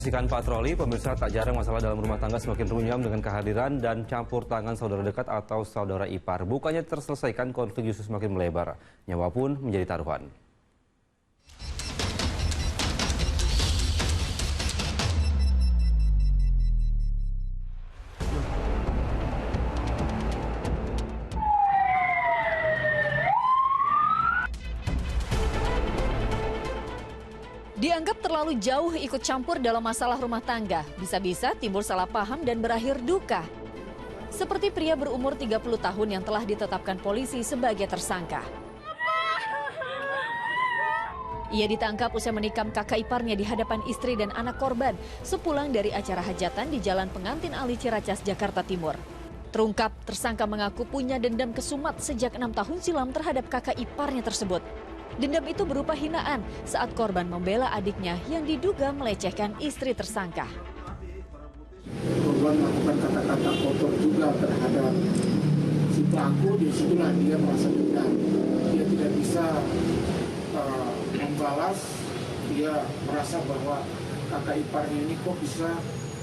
Saksikan patroli, pemirsa, tak jarang masalah dalam rumah tangga semakin runyam dengan kehadiran dan campur tangan saudara dekat atau saudara ipar. Bukannya terselesaikan, konflik justru semakin melebar. Nyawa pun menjadi taruhan. Dianggap terlalu jauh ikut campur dalam masalah rumah tangga, bisa-bisa timbul salah paham dan berakhir duka. Seperti pria berumur 30 tahun yang telah ditetapkan polisi sebagai tersangka. Ia ditangkap usai menikam kakak iparnya di hadapan istri dan anak korban sepulang dari acara hajatan di Jalan Pengantin Ali Ciracas, Jakarta Timur. Terungkap, tersangka mengaku punya dendam kesumat sejak 6 tahun silam terhadap kakak iparnya tersebut. Dendam itu berupa hinaan saat korban membela adiknya yang diduga melecehkan istri tersangka. Korban melakukan kata-kata kotor juga terhadap si pelaku, disitulah dia merasa dendam. Dia tidak bisa membalas, dia merasa bahwa kakak iparnya ini kok bisa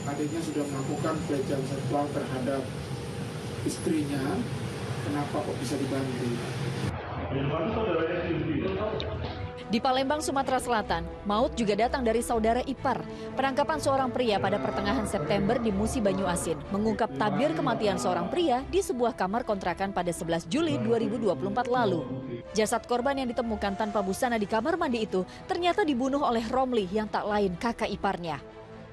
adiknya sudah melakukan pelecehan seksual terhadap istrinya, kenapa kok bisa dibantu? Di Palembang, Sumatera Selatan, maut juga datang dari saudara ipar. Penangkapan seorang pria pada pertengahan September di Musi Banyuasin mengungkap tabir kematian seorang pria di sebuah kamar kontrakan pada 11 Juli 2024 lalu. Jasad korban yang ditemukan tanpa busana di kamar mandi itu ternyata dibunuh oleh Romli yang tak lain kakak iparnya.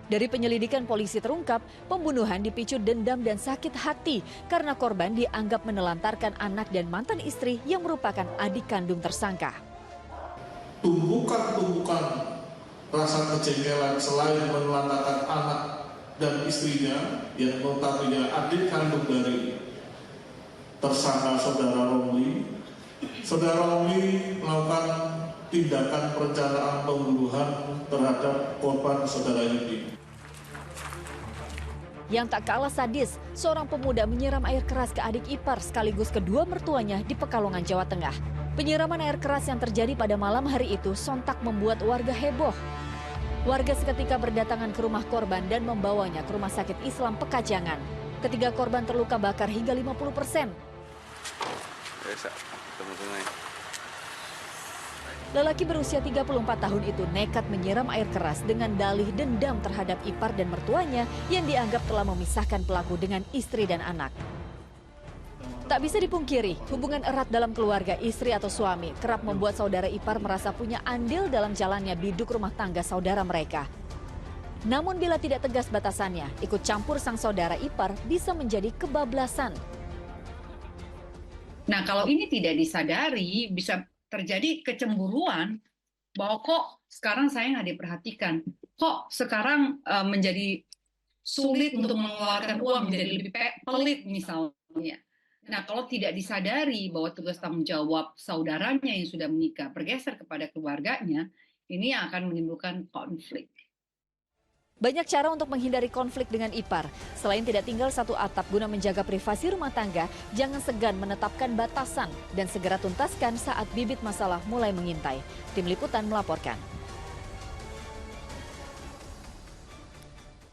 Dari penyelidikan polisi terungkap, pembunuhan dipicu dendam dan sakit hati karena korban dianggap menelantarkan anak dan mantan istri yang merupakan adik kandung tersangka. Tumpukan rasa kejengkelan selain menelantarkan anak dan istrinya yang notabene adik kandung dari tersangka saudara Romli. Saudara Romli melakukan tindakan perencanaan pembunuhan terhadap korban saudara Yudi. Yang tak kalah sadis, seorang pemuda menyiram air keras ke adik ipar sekaligus kedua mertuanya di Pekalongan, Jawa Tengah. Penyiraman air keras yang terjadi pada malam hari itu sontak membuat warga heboh. Warga seketika berdatangan ke rumah korban dan membawanya ke Rumah Sakit Islam Pekajangan. Ketiga korban terluka bakar hingga 50%. Lelaki berusia 34 tahun itu nekat menyiram air keras dengan dalih dendam terhadap ipar dan mertuanya yang dianggap telah memisahkan pelaku dengan istri dan anak. Tak bisa dipungkiri, hubungan erat dalam keluarga istri atau suami kerap membuat saudara ipar merasa punya andil dalam jalannya biduk rumah tangga saudara mereka. Namun bila tidak tegas batasannya, ikut campur sang saudara ipar bisa menjadi kebablasan. Nah, kalau ini tidak disadari, bisa terjadi kecemburuan bahwa kok sekarang saya nggak diperhatikan, kok sekarang menjadi sulit untuk mengeluarkan uang, menjadi lebih pelit misalnya. Nah, kalau tidak disadari bahwa tugas tanggung jawab saudaranya yang sudah menikah bergeser kepada keluarganya, ini yang akan menimbulkan konflik. Banyak cara untuk menghindari konflik dengan ipar. Selain tidak tinggal satu atap guna menjaga privasi rumah tangga, jangan segan menetapkan batasan dan segera tuntaskan saat bibit masalah mulai mengintai. Tim Liputan melaporkan.